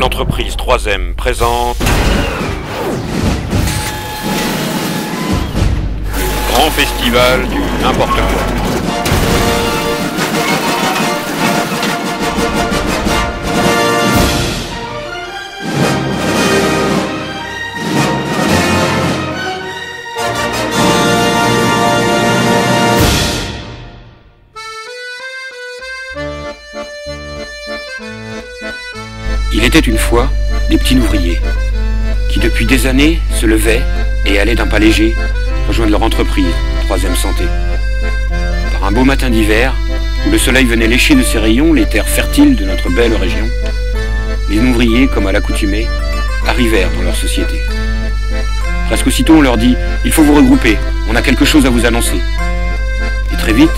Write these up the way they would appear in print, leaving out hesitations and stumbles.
L'entreprise 3M présente le grand festival du n'importe quoi. Il était une fois des petits ouvriers qui depuis des années se levaient et allaient d'un pas léger rejoindre leur entreprise, 3M Santé. Par un beau matin d'hiver, où le soleil venait lécher de ses rayons les terres fertiles de notre belle région, les ouvriers, comme à l'accoutumée, arrivèrent dans leur société. Presque aussitôt on leur dit « Il faut vous regrouper, on a quelque chose à vous annoncer ». Et très vite,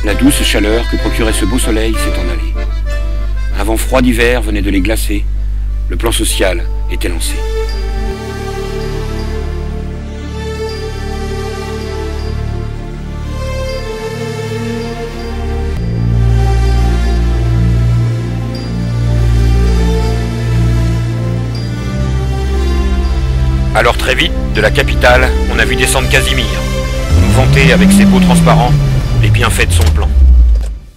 la douce chaleur que procurait ce beau soleil s'est en allée. Un vent froid d'hiver venait de les glacer. Le plan social était lancé. Alors très vite, de la capitale, on a vu descendre Casimir, pour nous vanter avec ses beaux transparents les bienfaits de son plan.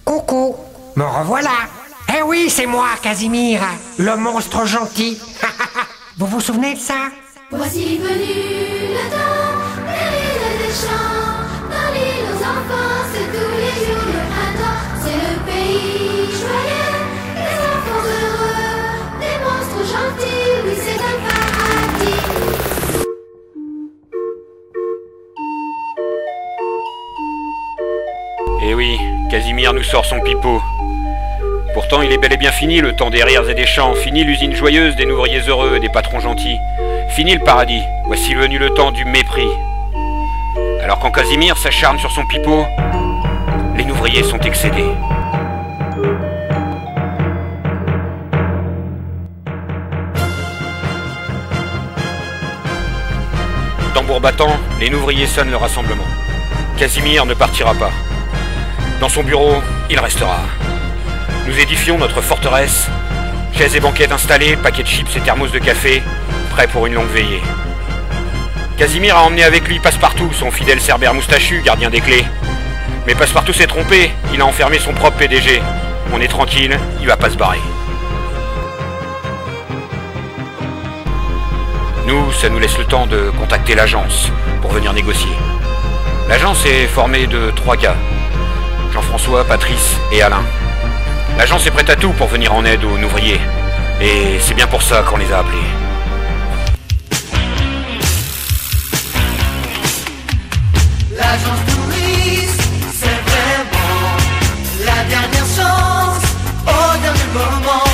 Coucou, me revoilà. Eh oui, c'est moi, Casimir, le monstre gentil. Vous vous souvenez de ça? Voici venu le temps des villes et des champs. Dans l'île aux enfants, c'est tous les jours le printemps. C'est le pays joyeux, des enfants heureux, des monstres gentils, oui c'est un paradis. Eh oui, Casimir nous sort son pipeau. Pourtant, il est bel et bien fini le temps des rires et des chants, fini l'usine joyeuse des ouvriers heureux et des patrons gentils. Fini le paradis, voici venu le temps du mépris. Alors quand Casimir s'acharne sur son pipeau, les ouvriers sont excédés. Tambour battant, les ouvriers sonnent le rassemblement. Casimir ne partira pas. Dans son bureau, il restera. Nous édifions notre forteresse, chaises et banquettes installées, paquets de chips et thermos de café, prêts pour une longue veillée. Casimir a emmené avec lui Passepartout, son fidèle cerbère moustachu, gardien des clés. Mais Passepartout s'est trompé, il a enfermé son propre PDG. On est tranquille, il va pas se barrer. Nous, ça nous laisse le temps de contacter l'agence pour venir négocier. L'agence est formée de 3 gars, Jean-François, Patrice et Alain. L'agence est prête à tout pour venir en aide aux ouvriers. Et c'est bien pour ça qu'on les a appelés. L'agence touriste, c'est vraiment la dernière chance. Au dernier moment,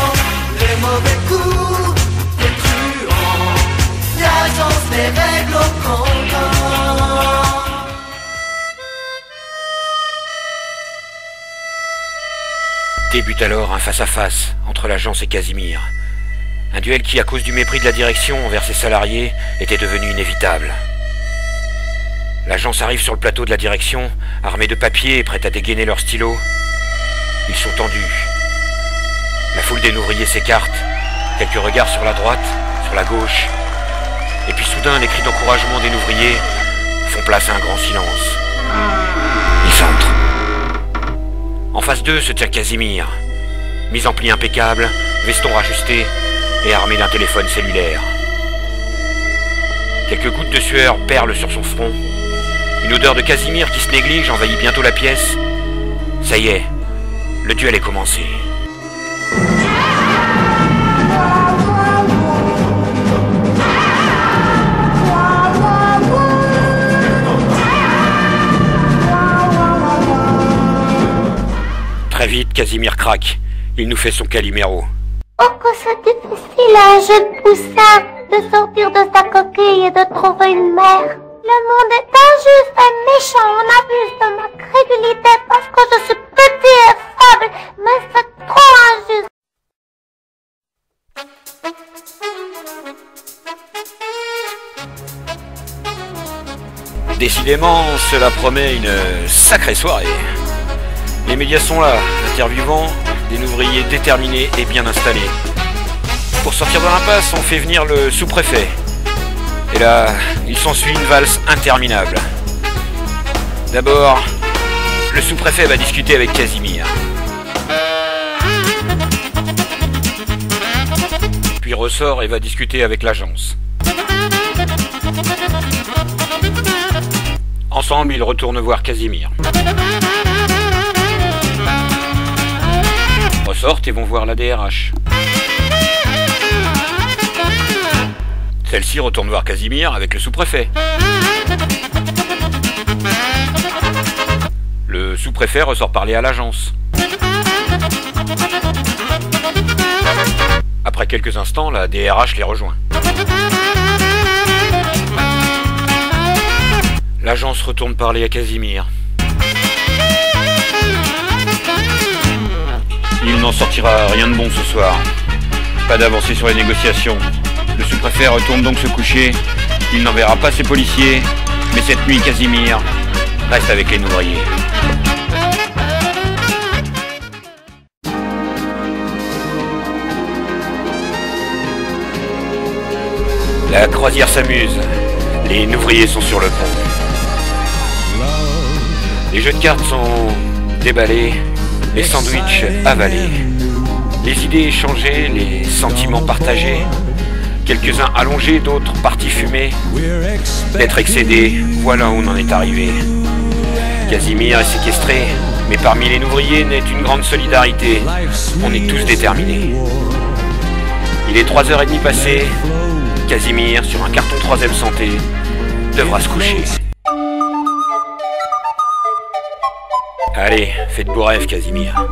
les mauvais coups, les truands. L'agence les règle au comptant. Débute alors un face-à-face entre l'agence et Casimir. Un duel qui, à cause du mépris de la direction envers ses salariés, était devenu inévitable. L'agence arrive sur le plateau de la direction, armée de papiers et prête à dégainer leurs stylos. Ils sont tendus. La foule des ouvriers s'écarte, quelques regards sur la droite, sur la gauche. Et puis soudain, les cris d'encouragement des ouvriers font place à un grand silence. Ils entrent. En face d'eux se tient Casimir, mise en pli impeccable, veston rajusté et armé d'un téléphone cellulaire. Quelques gouttes de sueur perlent sur son front. Une odeur de Casimir qui se néglige envahit bientôt la pièce. Ça y est, le duel est commencé. Très vite, Casimir craque. Il nous fait son Calimero. Oh, que c'est difficile à un jeune poussin de sortir de sa coquille et de trouver une mère. Le monde est injuste et méchant. On abuse de ma crédulité parce que je suis petit et faible. Mais c'est trop injuste. Décidément, cela promet une sacrée soirée. Les médias sont là, interviewant des ouvriers déterminés et bien installés. Pour sortir de l'impasse, on fait venir le sous-préfet. Et là, il s'ensuit une valse interminable. D'abord, le sous-préfet va discuter avec Casimir. Puis ressort et va discuter avec l'agence. Ensemble, ils retournent voir Casimir. Ressortent et vont voir la DRH. Celle-ci retourne voir Casimir avec le sous-préfet. Le sous-préfet ressort parler à l'agence. Après quelques instants, la DRH les rejoint. L'agence retourne parler à Casimir. Il n'en sortira rien de bon ce soir. Pas d'avancée sur les négociations. Le sous-préfet retourne donc se coucher. Il n'enverra pas ses policiers. Mais cette nuit, Casimir reste avec les ouvriers. La croisière s'amuse. Les ouvriers sont sur le pont. Les jeux de cartes sont déballés. Les sandwichs avalés. Les idées échangées, les sentiments partagés. Quelques-uns allongés, d'autres partis fumés. D'être excédés, voilà où on en est arrivé. Casimir est séquestré, mais parmi les ouvriers naît une grande solidarité. On est tous déterminés. Il est 3h30 passées. Casimir, sur un carton 3ème santé, devra se coucher. Allez, fais de beaux rêves, Casimir.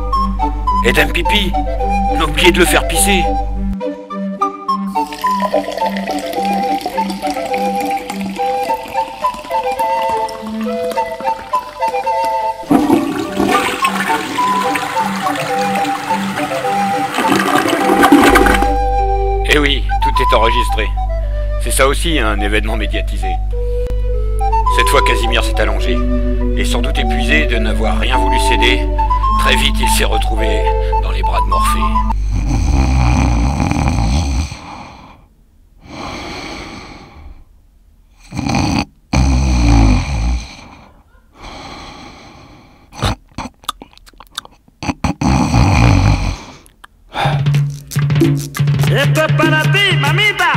Et d'un pipi, n'oubliez de le faire pisser. Eh oui, tout est enregistré. C'est ça aussi un événement médiatisé. Cette fois, Casimir s'est allongé, et sans doute épuisé de n'avoir rien voulu céder, très vite il s'est retrouvé dans les bras de Morphée. Esto es para ti, mamita.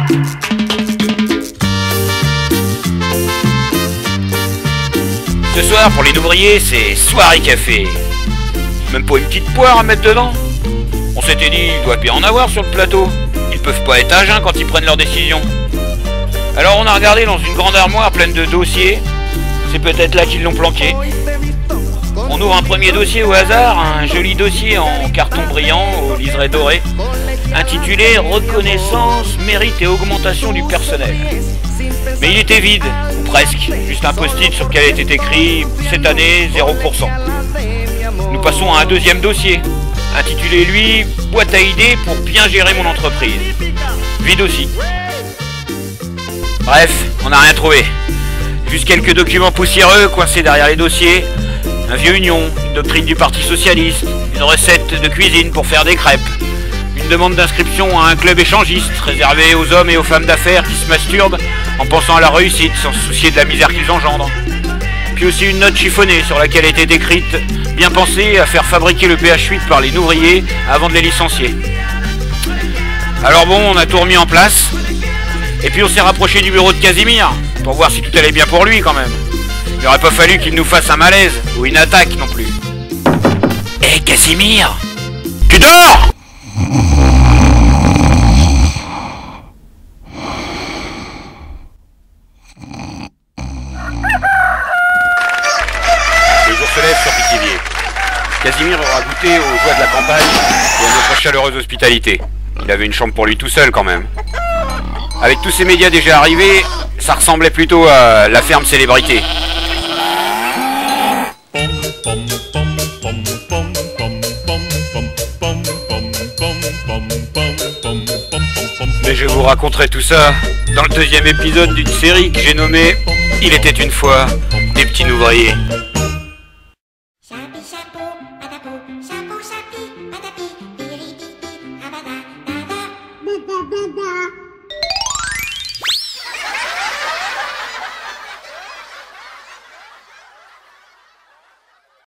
Ce soir, pour les ouvriers, c'est soirée café. Même pas une petite poire à mettre dedans. On s'était dit, il doit bien en avoir sur le plateau. Ils peuvent pas être à jeun quand ils prennent leurs décisions. Alors on a regardé dans une grande armoire pleine de dossiers. C'est peut-être là qu'ils l'ont planqué. On ouvre un premier dossier au hasard, un joli dossier en carton brillant au liseré doré, intitulé « Reconnaissance, mérite et augmentation du personnel ». Mais il était vide, ou presque, juste un post-it sur lequel était écrit « Cette année, 0%. » Nous passons à un deuxième dossier, intitulé lui « Boîte à idées pour bien gérer mon entreprise ». Vide aussi. Bref, on n'a rien trouvé. Juste quelques documents poussiéreux coincés derrière les dossiers, un vieux union, une doctrine du Parti Socialiste, une recette de cuisine pour faire des crêpes, une demande d'inscription à un club échangiste réservé aux hommes et aux femmes d'affaires qui se masturbent en pensant à la réussite sans se soucier de la misère qu'ils engendrent. Puis aussi une note chiffonnée sur laquelle était écrite « Bien pensé à faire fabriquer le PH8 par les ouvriers avant de les licencier ». Alors bon, on a tout remis en place, et puis on s'est rapproché du bureau de Casimir, pour voir si tout allait bien pour lui quand même. Il n'aurait pas fallu qu'il nous fasse un malaise, ou une attaque non plus. Hé Casimir, tu dors ? Le jour se lève sur Pithiviers. Casimir aura goûté aux joies de la campagne et à notre chaleureuse hospitalité. Il avait une chambre pour lui tout seul quand même. Avec tous ces médias déjà arrivés, ça ressemblait plutôt à la ferme célébrité. Mais je vous raconterai tout ça dans le deuxième épisode d'une série que j'ai nommée « Il était une fois des petits ouvriers ». da da da.